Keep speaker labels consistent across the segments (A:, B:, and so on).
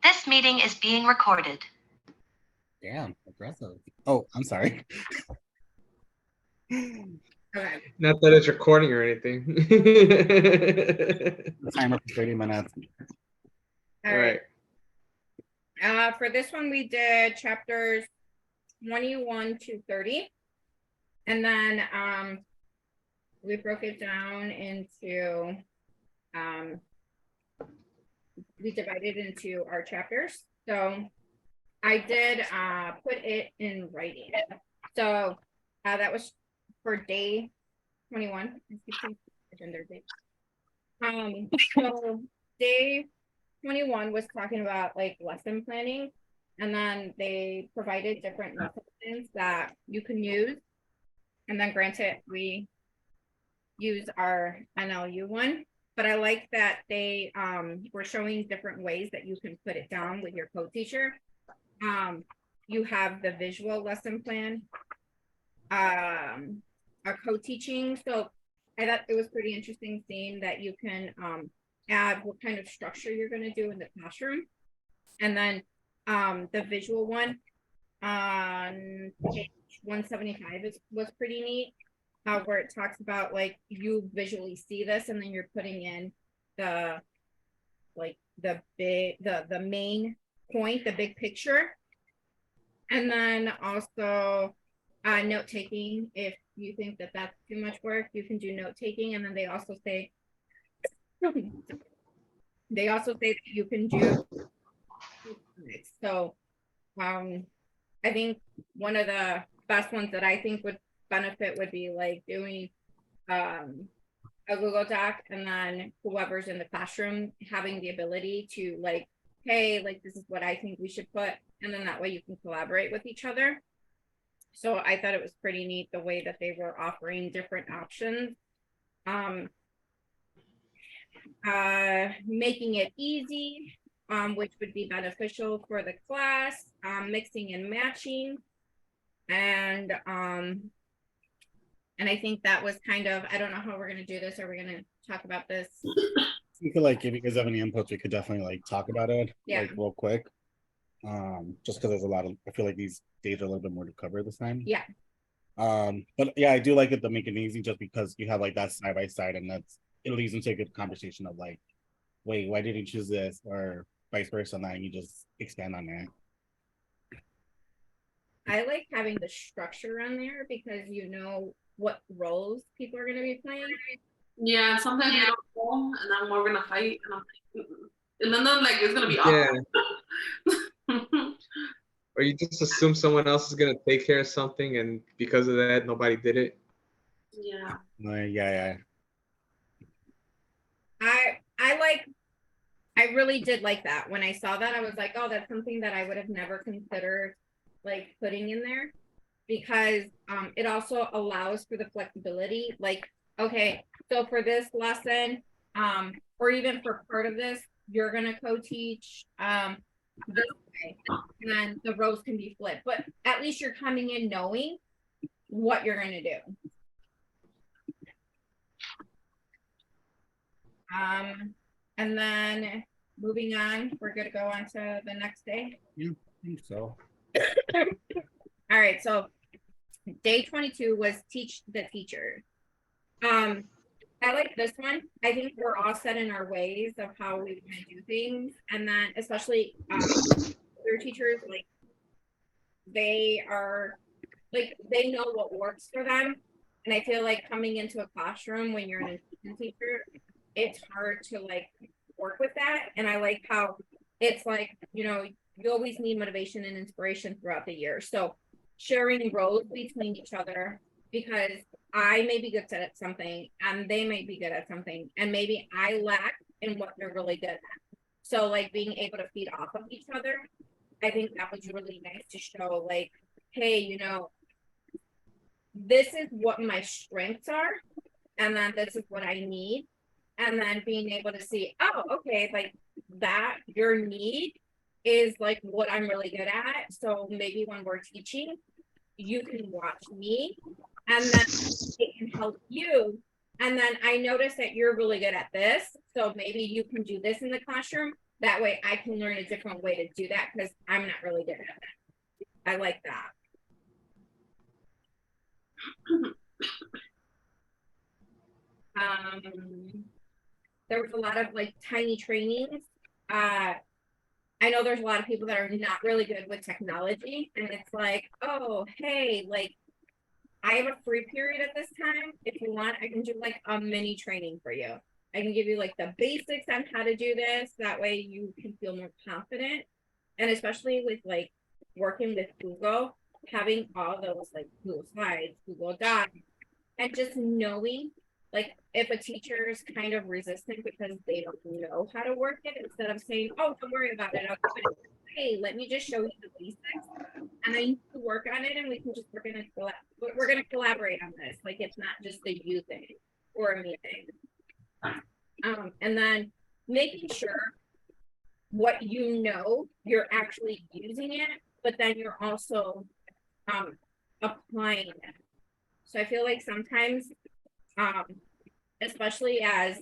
A: This meeting is being recorded.
B: Damn, aggressive. Oh, I'm sorry.
C: Okay.
D: Not that it's recording or anything.
B: The timer for 30 minutes.
C: All right. For this one, we did chapters 21 to 30. And then we broke it down into, we divided into our chapters. So I did put it in writing. So that was for day 21. So day 21 was talking about like lesson planning, and then they provided different lessons that you can use. And then granted, we use our NLU one, but I like that they were showing different ways that you can put it down with your co-teacher. You have the visual lesson plan, our co-teaching. So I thought it was pretty interesting seeing that you can add what kind of structure you're going to do in the classroom. And then the visual one on page 175 was pretty neat, where it talks about like you visually see this and then you're putting in the main point, the big picture. And then also note taking. If you think that that's too much work, you can do note taking. And then they also say that you can do. So I think one of the best ones that I think would benefit would be like doing a Google Doc, and then whoever's in the classroom having the ability to like, hey, like this is what I think we should put, and then that way you can collaborate with each other. So I thought it was pretty neat the way that they were offering different options, making it easy, which would be beneficial for the class, mixing and matching, and I think that was kind of, I don't know how we're going to do this. Are we going to talk about this?
B: You could like, if you guys have any inputs, we could definitely like talk about it,
C: Yeah.
B: like real quick. Just because there's a lot of, I feel like these days are a little bit more to cover this time.
C: Yeah.
B: But yeah, I do like it to make it easy, just because you have like that side by side, and it leads into a good conversation of like, wait, why did you choose this, or vice versa, and then you just expand on that.
C: I like having the structure on there because you know what roles people are going to be playing.
E: Yeah, sometimes we don't know, and then we're gonna fight, and I'm like, and then like it's gonna be awkward.
D: Yeah. Or you just assume someone else is gonna take care of something, and because of that, nobody did it.
E: Yeah.
B: Yeah.
C: I really did like that. When I saw that, I was like, oh, that's something that I would have never considered like putting in there, because it also allows for the flexibility. Like, okay, so for this lesson, or even for part of this, you're gonna co-teach this way, and then the roles can be flipped. But at least you're coming in knowing what you're gonna do. And then moving on, we're good to go on to the next day.
B: Yeah, I think so.
C: All right, so day 22 was teach the teacher. I like this one. I think we're all set in our ways of how we want to do things, and then especially their teachers, like they are like they know what works for them. And I feel like coming into a classroom when you're an assistant teacher, it's hard to like work with that. And I like how it's like, you know, you always need motivation and inspiration throughout the year. So sharing roles between each other, because I may be good at something and they may be good at something, and maybe I lack in what they're really good at. So like being able to feed off of each other, I think that was really nice to show like, hey, you know, this is what my strengths are, and then this is what I need. And then being able to see, oh, okay, like that, your need is like what I'm really good at. So maybe when we're teaching, you can watch me, and then it can help you And then I noticed that you're really good at this. So maybe you can do this in the classroom. That way I can learn a different way to do that because I'm not really good at that. I like that. There was a lot of like tiny trainings. I know there's a lot of people that are not really good with technology, and it's like, oh, hey, like I have a free period at this time. If you want, I can do like a mini training for you. I can give you like the basics on how to do this. That way you can feel more confident. And especially with like working with Google, having all those like Google Slides, Google Docs, and just knowing like if a teacher is kind of resistant because they don't know how to work it, instead of saying, oh, don't worry about it, I'll do it. Hey, let me just show you the basics and then you can work on it and we can just we're gonna collaborate on this. Like it's not just a you thing or a me thing. And then making sure what you know you're actually using it, but then you're also applying it. So I feel like sometimes especially as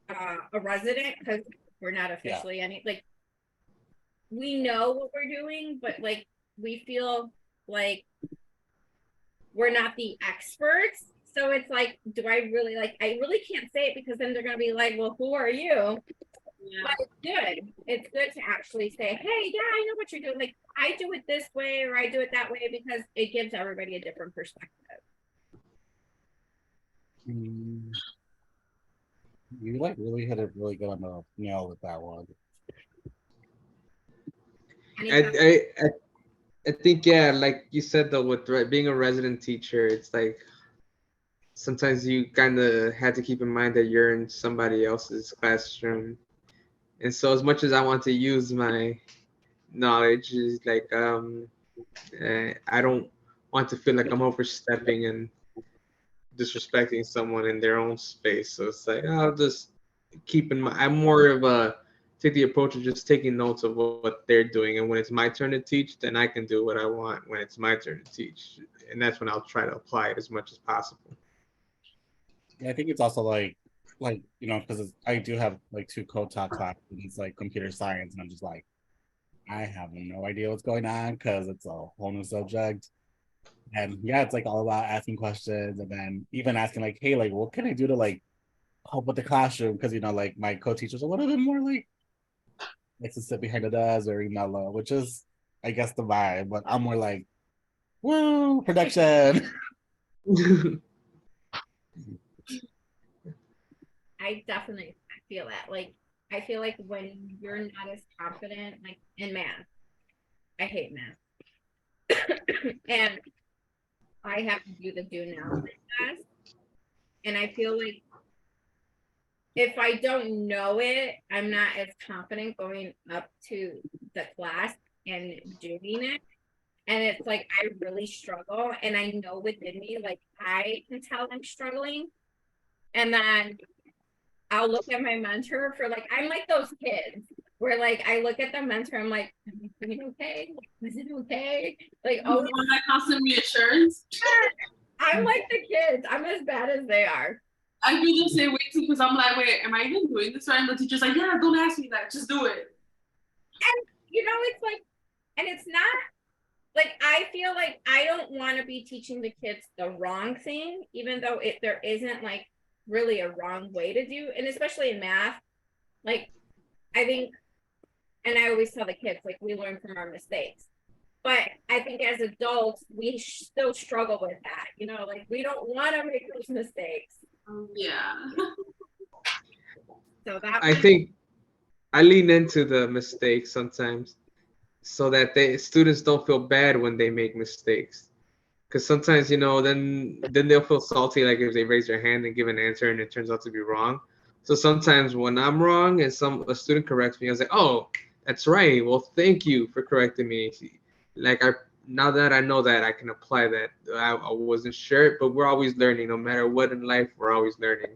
C: a resident, because we're not officially any, like we know what we're doing, but like we feel like we're not the experts. So it's like, do I really like, I really can't say it because then they're gonna be like, well, who are you? Yeah. But it's good. It's good to actually say, hey, yeah, I know what you're doing. Like I do it this way or I do it that way because it gives everybody a different perspective.
B: You like really hit it really good on the nail with that one.
D: I think, yeah, like you said though, with being a resident teacher, it's like sometimes you kind of had to keep in mind that you're in somebody else's classroom, and so as much as I want to use my knowledge, is like I don't want to feel like I'm overstepping and disrespecting someone in their own space. So it's like I'll just keep in mind. I'm more of a take the approach of just taking notes of what they're doing, and when it's my turn to teach, then I can do what I want when it's my turn to teach, and that's when I'll try to apply it as much as possible.
B: Yeah, I think it's also like you know, because I do have like 2 co-taught classes, and it's like computer science, and I'm just like, I have no idea what's going on because it's a whole new subject. And yeah, it's like all about asking questions and then even asking like, hey, like what can I do to like help with the classroom? Because you know, like my co-teachers are a little bit more like to sit behind the desk, very mellow, which is I guess the vibe, but I'm more like, woo, production.
C: I definitely feel that. Like I feel like when you're not as confident, like in math, I hate math. And I have to do the do now test. And I feel like if I don't know it, I'm not as confident going up to the class and doing it. And it's like I really struggle. And I know within me, like I can tell I'm struggling. And then I'll look at my mentor for like, I'm like those kids where like I look at the mentor, I'm like, is it okay? Is it okay? Like,
E: oh, that constant reassurance.
C: I'm like the kids. I'm as bad as they are.
E: I feel the same way too because I'm like, wait, am I even doing this right? And the teacher's like, yeah, don't ask me that, just do it.
C: And you know, it's like, and it's not like I feel like I don't want to be teaching the kids the wrong thing, even though there isn't like really a wrong way to do, and especially in math, like I think, and I always tell the kids like we learn from our mistakes, but I think as adults we still struggle with that, you know, like we don't want to make those mistakes.
E: Yeah.
C: So that
D: I think I lean into the mistakes sometimes so that students don't feel bad when they make mistakes. Because sometimes, you know, then they'll feel salty, like if they raise their hand and give an answer and it turns out to be wrong. So sometimes when I'm wrong and a student corrects me, I was like, oh, that's right. Well, thank you for correcting me. Like now that I know that, I can apply that. I wasn't sure, but we're always learning. No matter what in life, we're always learning.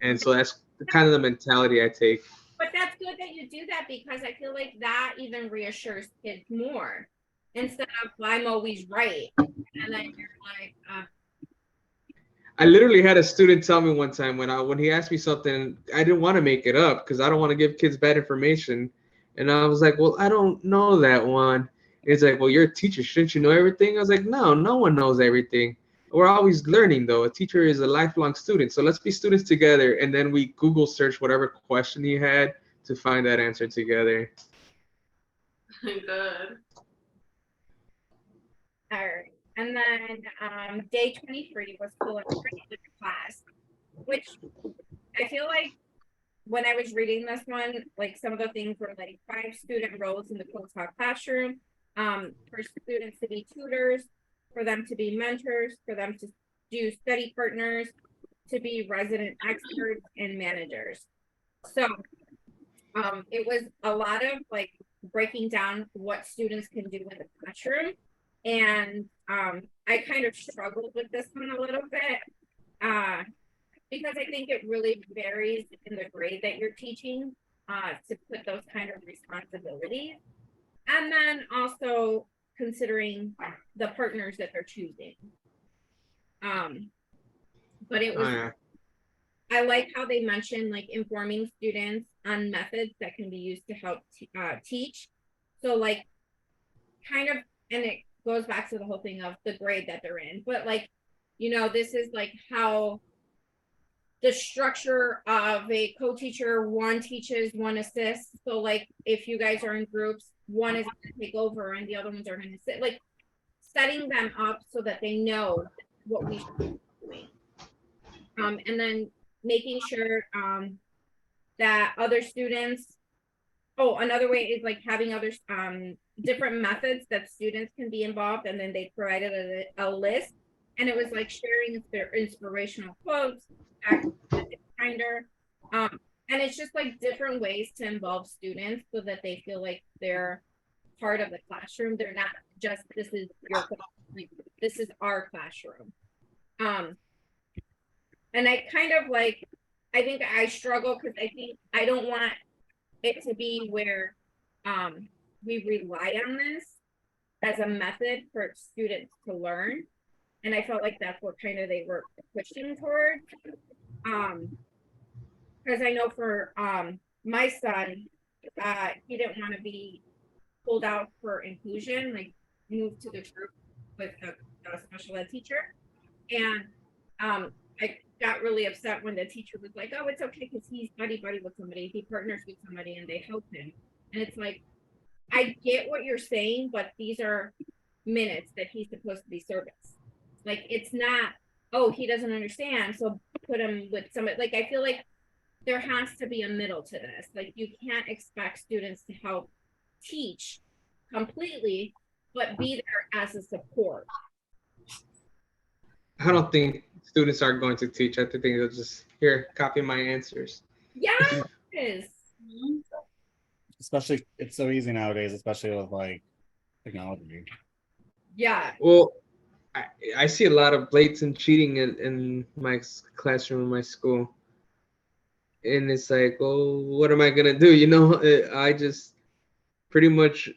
D: And so that's kind of the mentality I take.
C: But that's good that you do that because I feel like that even reassures kids more instead of I'm always right. And then you're like,
D: I literally had a student tell me one time when he asked me something, I didn't want to make it up because I don't want to give kids bad information. And I was like, well, I don't know that one. It's like, well, you're a teacher. Shouldn't you know everything? I was like, no, no one knows everything. We're always learning, though. A teacher is a lifelong student. So let's be students together. And then we Google search whatever question he had to find that answer together.
E: Good.
C: All right. And then day 23 was collaborative class, which I feel like when I was reading this one, like some of the things were like 5 student roles in the co-taught classroom, for students to be tutors, for them to be mentors, for them to do study partners, to be resident experts and managers. So it was a lot of like breaking down what students can do in the classroom. And I kind of struggled with this one a little bit because I think it really varies in the grade that you're teaching to put those kind of responsibilities. And then also considering the partners that they're choosing. But it was, I like how they mentioned like informing students on methods that can be used to help teach. So like kind of, and it goes back to the whole thing of the grade that they're in, but like, you know, this is like how the structure of a co-teacher, one teaches, one assists. So like if you guys are in groups, one is going to take over and the other ones are going to sit, like setting them up so that they know what we should be doing. And then making sure that other students, another way is like having other different methods that students can be involved, and then they provided a list, and it was like sharing their inspirational quotes, kinder, and it's just like different ways to involve students so that they feel like they're part of the classroom. They're not just this is your like, this is our classroom. And I kind of like, I think I struggle because I think I don't want it to be where we rely on this as a method for students to learn. And I felt like that's what kind of they were pushing toward. Because I know for my son, he didn't want to be pulled out for inclusion, like moved to the group with a special ed teacher. And I got really upset when the teacher was like, oh, it's okay because he's buddy with somebody, he partners with somebody and they help him. And it's like, I get what you're saying, but these are minutes that he's supposed to be serviced. Like, it's not, oh, he doesn't understand, so put him with somebody. Like, I feel like there has to be a middle to this. Like, you can't expect students to help teach completely, but be there as a support.
D: I don't think students are going to teach. I think they'll just, here, copy my answers.
C: Yeah, it is.
B: Especially, it's so easy nowadays, especially with like technology.
C: Yeah.
D: Well, I see a lot of blatant cheating in my classroom in my school. And it's like, oh, what am I going to do? You know, I just pretty much,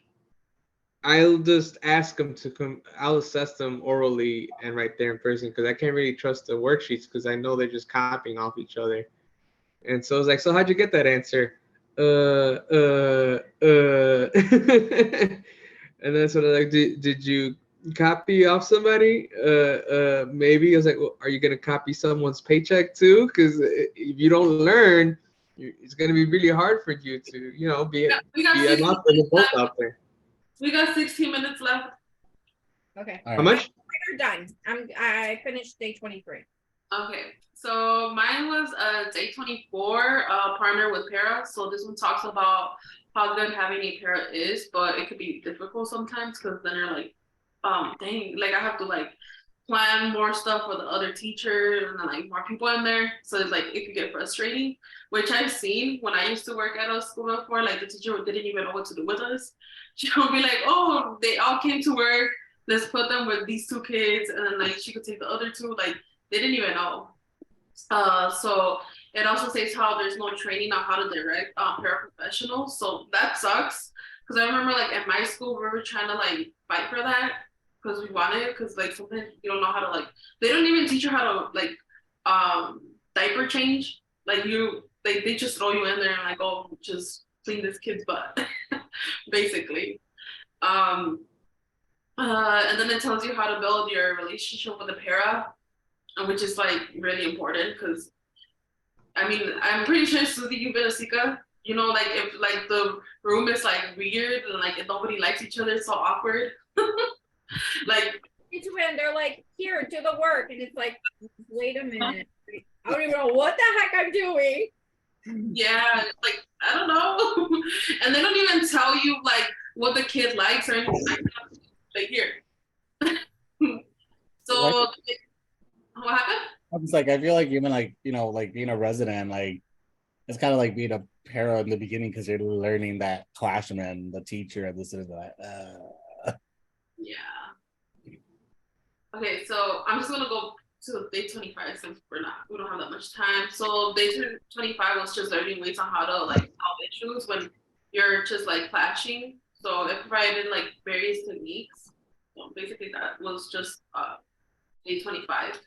D: I'll just ask them to come, I'll assess them orally and right there in person because I can't really trust the worksheets because I know they're just copying off each other. And so I was like, so how'd you get that answer? And then sort of like, did you copy off somebody? Maybe. I was like, well, are you gonna copy someone's paycheck too? Because if you don't learn, it's gonna be really hard for you to, you know, be an both out there.
E: We got 16 minutes left.
C: Okay.
B: All right.
D: How much?
C: We're done. I finished day 23.
E: Okay, so mine was day 24, partner with para. So this one talks about how good having a para is, but it could be difficult sometimes because then you're like, dang, like I have to like plan more stuff for the other teacher and then like more people in there. So it's like it could get frustrating, which I've seen when I used to work at a school before. Like the teacher didn't even know what to do with us. She'll be like, oh, they all came to work. Let's put them with these 2 kids, and then like she could take the other 2. Like they didn't even know. So it also says how there's no training on how to direct paraprofessionals. So that sucks. Because I remember like at my school, we were trying to like fight for that because we wanted it. Because like sometimes you don't know how to like, they don't even teach you how to like diaper change. Like they just throw you in there and like, oh, just clean this kid's butt, basically. And then it tells you how to build your relationship with a para, which is like really important because I mean, I'm pretty sure Suzy, you've been a Sika. You know, like if like the room is like weird and like if nobody likes each other, it's so awkward. Like
C: It's when they're like, here, do the work. And it's like, wait a minute. I don't even know what the heck I'm doing.
E: yeah, like I don't know. And they don't even tell you like what the kid likes or anything like that. Like here. So what happened?
B: I was like, I feel like even like, you know, like being a resident, like it's kind of like being a para in the beginning because you're learning that classroom and the teacher and this and that.
E: Yeah. Okay, so I'm just gonna go to day 25 since we don't have that much time. So day 25 was just learning ways on how to like solve issues when you're just like clashing. So it provided like various techniques. So basically that was just day 25.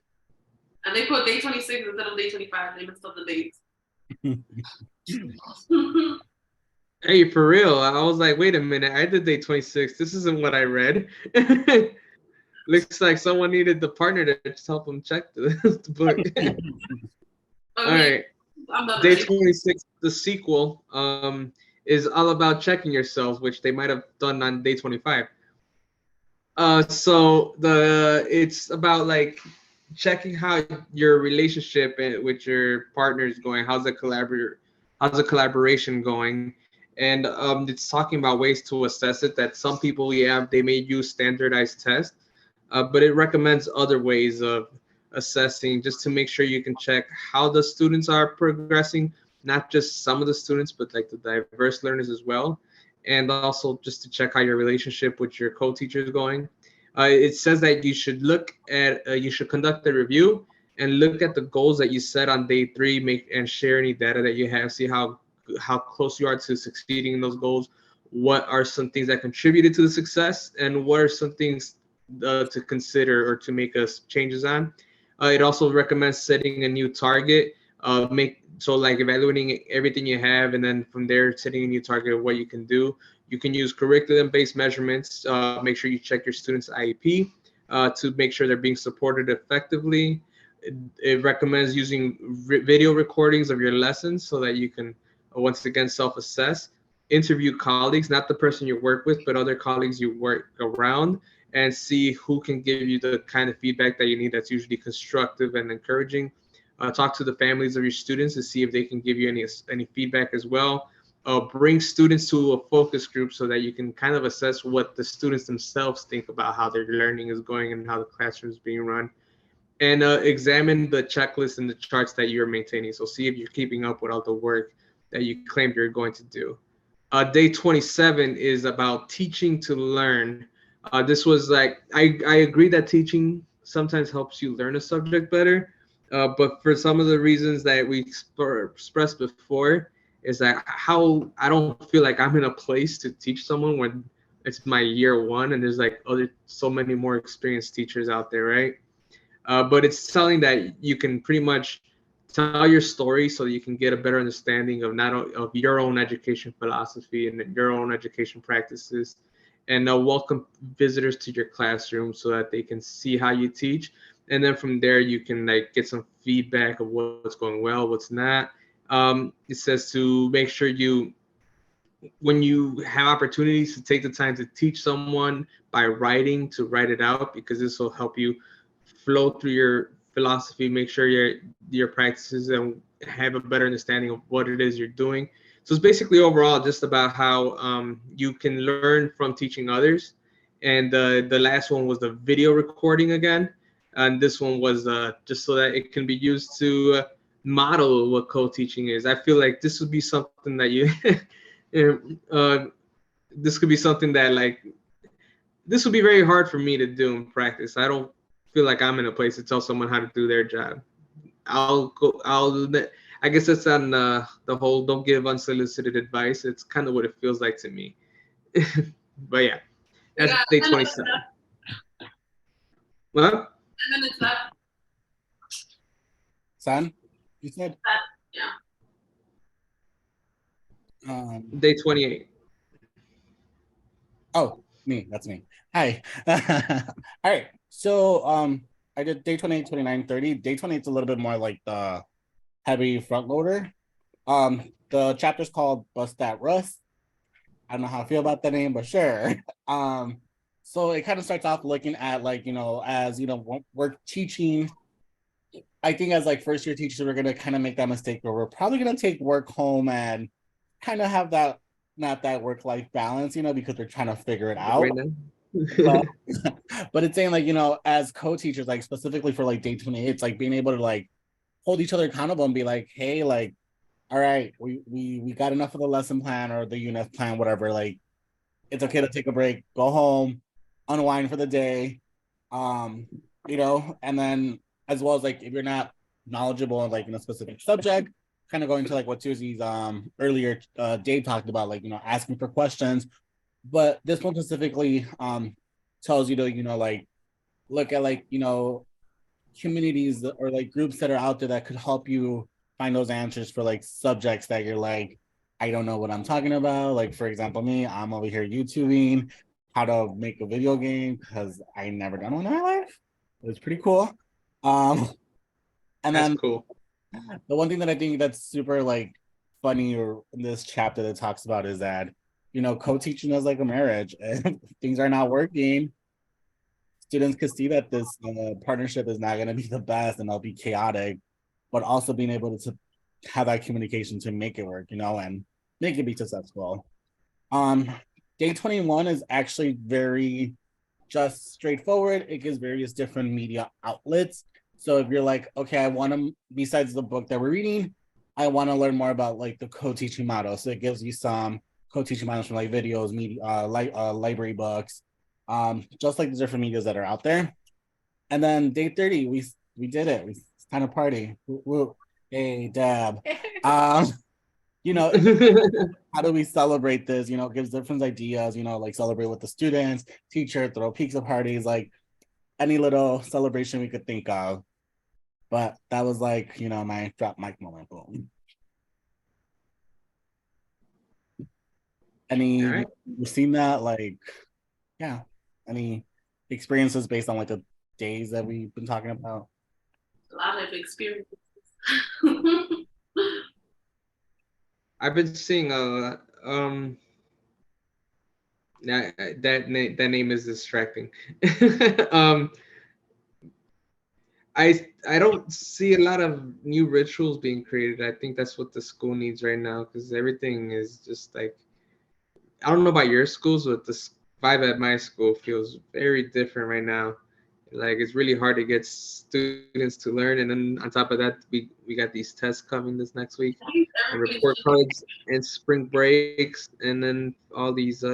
E: And they put day 26 instead of day 25. They messed up the dates.
D: Hey, for real, I was like, wait a minute, I did day 26. This isn't what I read. Looks like someone needed the partner to just help them check the book. All right,
E: I'm done.
D: day 26, the sequel, is all about checking yourself, which they might have done on day 25. So it's about like checking how your relationship with your partner is going. How's the collaboration going? And it's talking about ways to assess it. That some people, they may use standardized tests, but it recommends other ways of assessing just to make sure you can check how the students are progressing, not just some of the students, but like the diverse learners as well. And also just to check how your relationship with your co-teacher is going. It says that you should you should conduct a review and look at the goals that you set on day 3, and share any data that you have, see how close you are to succeeding in those goals. What are some things that contributed to the success, and what are some things to consider or to make us changes on. It also recommends setting a new target, like evaluating everything you have, and then from there setting a new target of what you can do. You can use curriculum-based measurements. Make sure you check your students' IEP to make sure they're being supported effectively. It recommends using video recordings of your lessons so that you can once again self-assess. Interview colleagues, not the person you work with, but other colleagues you work around, and see who can give you the kind of feedback that you need that's usually constructive and encouraging. Talk to the families of your students to see if they can give you any feedback as well. Bring students to a focus group so that you can kind of assess what the students themselves think about how their learning is going and how the classroom is being run. And examine the checklist and the charts that you're maintaining. So see if you're keeping up with all the work that you claimed you're going to do. Day 27 is about teaching to learn. This was like, I agree that teaching sometimes helps you learn a subject better, but for some of the reasons that we expressed before, is that how I don't feel like I'm in a place to teach someone when it's my year 1 and there's like so many more experienced teachers out there, right? But it's telling that you can pretty much tell your story so that you can get a better understanding of of your own education philosophy and your own education practices, and welcome visitors to your classroom so that they can see how you teach. And then from there, you can like get some feedback of what's going well, what's not. It says to make sure when you have opportunities to take the time to teach someone by writing, to write it out, because this will help you flow through your philosophy, make sure your practices and have a better understanding of what it is you're doing. So it's basically overall just about how you can learn from teaching others. And the last one was the video recording again. And this one was just so that it can be used to model what co-teaching is. I feel like this would be something that this could be something that like, this would be very hard for me to do in practice. I don't feel like I'm in a place to tell someone how to do their job. I guess that's on the whole don't give unsolicited advice. It's kind of what it feels like to me. But yeah, that's day 27. What?
E: 10 minutes left.
B: San, you said?
E: Yeah.
D: Day 28.
B: Oh, me, that's me. Hi. All right. So I did day 28, 29, 30. Day 28 is a little bit more like the heavy front loader. The chapter's called Bust That Rust. I don't know how I feel about that name, but sure. So it kind of starts off looking at like, as we're teaching. I think as like first year teachers, we're gonna kind of make that mistake where we're probably gonna take work home and kind of have that not that work-life balance, because we're trying to figure it out.
D: Right now.
B: But, but it's saying like, as co-teachers, like specifically for like day 28, it's like being able to like hold each other accountable and be like, hey, like, all right, we got enough of the lesson plan or the UNF plan, whatever. Like, it's okay to take a break, go home, unwind for the day. Um, and then as well as like if you're not knowledgeable in like in a specific subject, kind of going to like what Susie's earlier Dave talked about, like asking for questions. But this one specifically tells you to, like look at like, communities or like groups that are out there that could help you find those answers for like subjects that you're like, I don't know what I'm talking about. Like, for example, me, I'm over here YouTubing how to make a video game because I never done one in my life. It was pretty cool. And
D: That's
B: then
D: cool.
B: the one thing that I think that's super like funny or in this chapter that talks about is that, co-teaching is like a marriage. And things are not working, students could see that this partnership is not going to be the best and it'll be chaotic, but also being able to have that communication to make it work, and make it be successful. Day 21 is actually very just straightforward. It gives various different media outlets. So if you're like, okay, I want to, besides the book that we're reading, I want to learn more about like the co-teaching model. So it gives you some co-teaching models from like videos, media, library books, just like the different medias that are out there. And then day 30, we did it. It's kind of party. Woo. Hey, Dab. You know, how do we celebrate this? Gives different ideas, like celebrate with the students, teacher, throw pizza parties, like any little celebration we could think of. But that was like, my drop mic moment. Boom. Any,
D: All right.
B: you've seen that? Like, yeah. Any experiences based on like the days that we've been talking about?
E: A lot of experiences.
D: I've been seeing that name is distracting. I don't see a lot of new rituals being created. I think that's what the school needs right now because everything is just like, I don't know about your schools, but the vibe at my school feels very different right now. Like it's really hard to get students to learn, and then on top of that, we got these tests coming this next week, and report cards and spring breaks, and then all these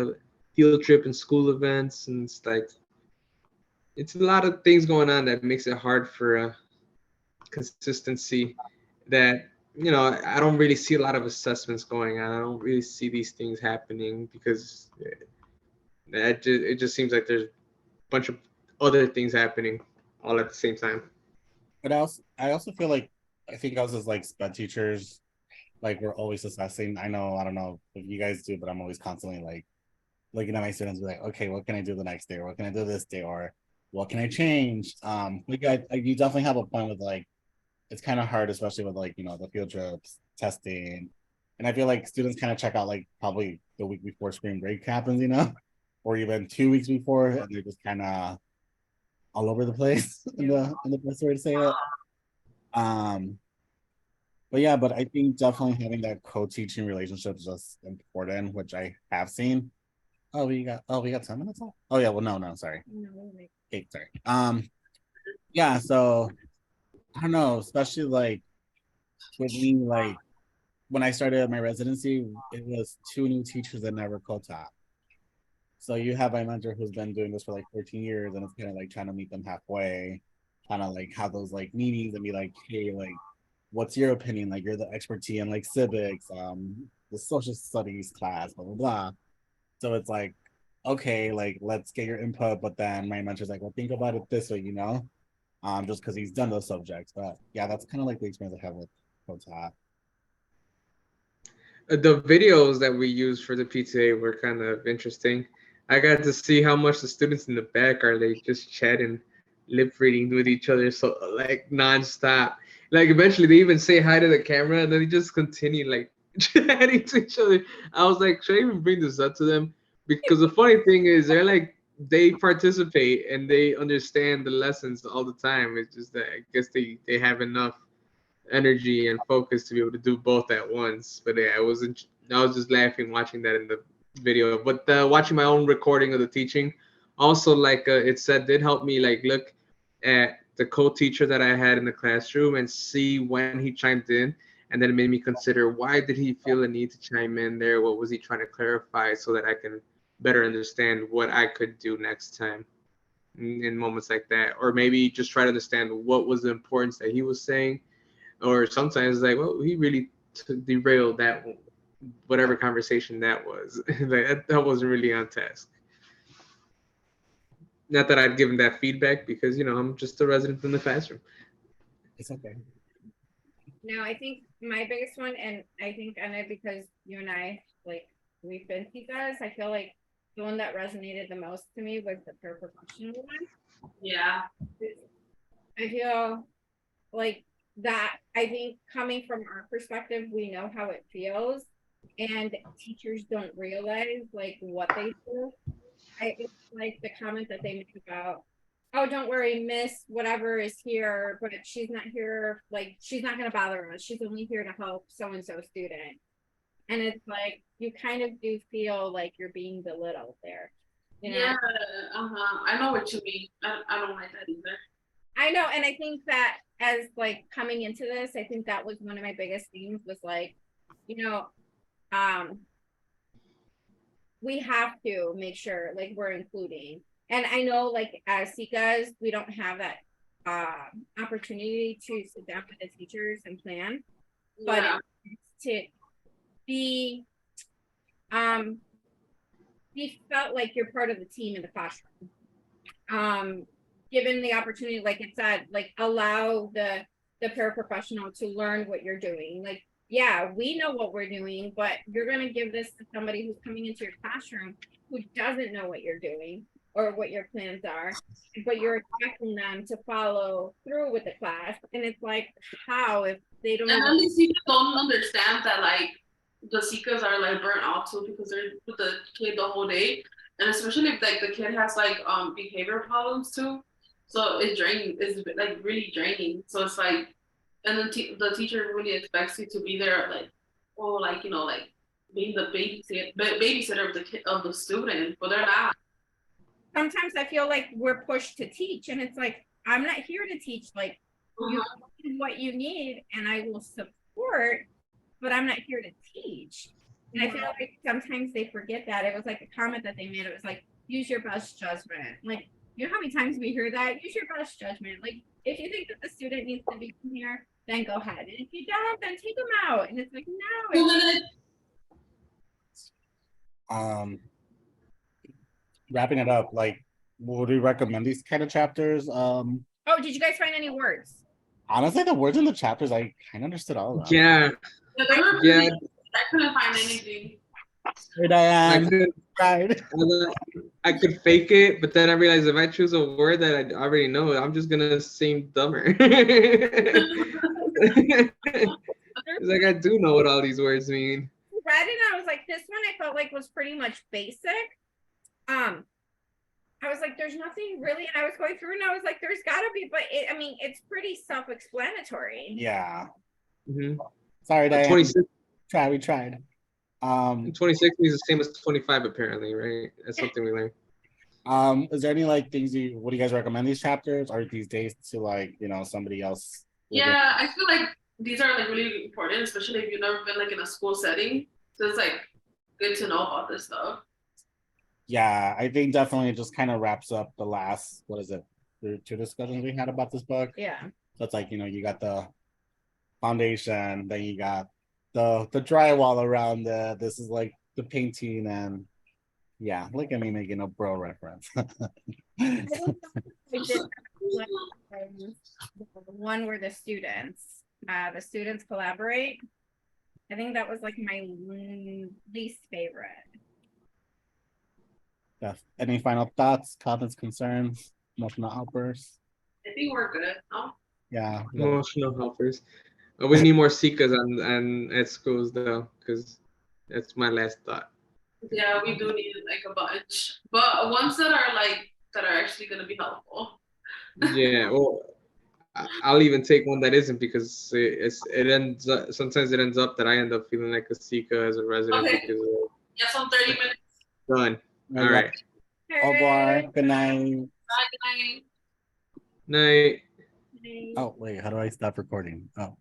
D: field trip and school events, and it's a lot of things going on that makes it hard for consistency. That I don't really see a lot of assessments going on. I don't really see these things happening because it just seems like there's a bunch of other things happening all at the same time.
B: But I also feel like I think us as like sped teachers, like we're always assessing. I don't know if you guys do, but I'm always constantly like looking at my students, be like, okay, what can I do the next day, or what can I do this day, or what can I change? You definitely have a point with like it's kind of hard, especially with like the field trips, testing, and I feel like students kind of check out like probably the week before spring break happens, or even 2 weeks before, and they're just kind of all over the place in the best way to say it. But yeah, but I think definitely having that co-teaching relationship is just important, which I have seen. We got 10 minutes left. Oh yeah, well no, sorry.
C: No, like,
B: 8, sorry. Yeah, so I don't know, especially like with me, like when I started my residency, it was 2 new teachers that never co-taught. So you have my mentor who's been doing this for like 14 years, and it's kind of like trying to meet them halfway, kind of like have those like meetings and be like, hey, like, what's your opinion? Like, you're the expertise in like civics, the social studies class, blah blah blah. So it's like, okay, like let's get your input, but then my mentor's like, well, think about it this way, just because he's done those subjects. But yeah, that's kind of like the experience I have with ProTap.
D: The videos that we used for the PTA were kind of interesting. I got to see how much the students in the back are like just chatting, lip reading with each other, so like nonstop. Like eventually they even say hi to the camera and then they just continue like chatting to each other. I was like, should I even bring this up to them? Because the funny thing is they're like they participate and they understand the lessons all the time. It's just that I guess they have enough energy and focus to be able to do both at once. But yeah, I was just laughing watching that in the video. But watching my own recording of the teaching, also like it said, did help me like look at the co-teacher that I had in the classroom and see when he chimed in, and then it made me consider why did he feel the need to chime in there? What was he trying to clarify so that I can better understand what I could do next time in moments like that, or maybe just try to understand what was the importance that he was saying, or sometimes like, well, he really derailed that whatever conversation that was. Like, that wasn't really on task. Not that I'd given that feedback because I'm just a resident in the classroom.
B: It's okay.
C: No, I think my biggest one, and I think Anna, because you and I like we've been teachers, I feel like the one that resonated the most to me was the paraprofessional one.
E: Yeah.
C: I feel like that. I think coming from our perspective, we know how it feels, and teachers don't realize like what they feel. It's like the comment that they make about, oh, don't worry, Miss whatever is here, but she's not here, like she's not gonna bother us. She's only here to help so and so student. And it's like you kind of do feel like you're being belittled there. You know?
E: Yeah. I know what you mean. I don't like that either.
C: I know, and I think that as like coming into this, I think that was one of my biggest themes was like, we have to make sure like we're including. And I know like as SICAs, we don't have that opportunity to sit down with the teachers and plan, but
E: Yeah.
C: to be felt like you're part of the team in the classroom. Given the opportunity, like it said, like allow the paraprofessional to learn what you're doing. Like, yeah, we know what we're doing, but you're going to give this to somebody who's coming into your classroom who doesn't know what you're doing or what your plans are, but you're expecting them to follow through with the class. And it's like, how if they don't
E: And
C: know?
E: then the SICAs don't understand that like the SICAs are like burnt out too because they're with the kid the whole day. And especially if like the kid has like behavior problems too. So it's draining, it's like really draining. So it's like, and then the teacher really expects you to be there like, oh, like, like being the babysitter of the kid, of the student, but they're not.
C: Sometimes I feel like we're pushed to teach, and it's like, I'm not here to teach. Like, you need what you need, and I will support, but I'm not here to teach. And I feel like sometimes they forget that. It was like a comment that they made. It was like, use your best judgment. Like, you know how many times we hear that? Use your best judgment. Like, if you think that the student needs to be here, then go ahead. And if you don't, then take them out. And it's like, no.
E: 2 minutes.
B: Wrapping it up, like, would we recommend these kind of chapters?
C: Oh, did you guys find any words?
B: Honestly, the words in the chapters, I kind of understood all of them.
D: Yeah.
E: Yeah. I couldn't find anything.
B: Hey, Diane,
D: Right. I could fake it, but then I realized if I choose a word that I already know, I'm just gonna seem dumber. It's like I do know what all these words mean.
C: Read it, and I was like, this one I felt like was pretty much basic. I was like, there's nothing really, and I was going through and I was like, there's gotta be, but it's pretty self-explanatory.
B: Yeah.
D: Mm-hmm.
B: Sorry, Diane.
D: 26.
B: We tried.
D: 26 is the same as 25, apparently, right? That's something we learned.
B: Is there any like things what do you guys recommend these chapters or these days to like, somebody else?
E: Yeah, I feel like these are like really important, especially if you've never been like in a school setting. So it's like good to know about this stuff.
B: Yeah, I think definitely it just kind of wraps up the last, what is it, the 2 discussions we had about this book.
C: Yeah.
B: So it's like, you got the foundation, then you got the drywall around this is like the painting, and yeah, look at me making a bro reference.
C: I did one where the students collaborate. I think that was like my least favorite.
B: Yeah. Any final thoughts, comments, concerns, emotional outbursts?
E: I think we're good. Oh,
B: Yeah.
D: Emotional helpers. We need more seekers on at schools though, because that's my last thought.
E: yeah, we do need like a bunch, but ones that are actually gonna be helpful.
D: Yeah, well, I'll even take one that isn't because it ends up, sometimes it ends up that I end up feeling like a seeker as a resident
E: Okay.
D: because
E: Yeah, some 30 minutes.
D: done. All right.
B: Au revoir. Good night.
E: Bye, good night.
D: Night.
B: Oh, wait. How do I stop recording? Oh.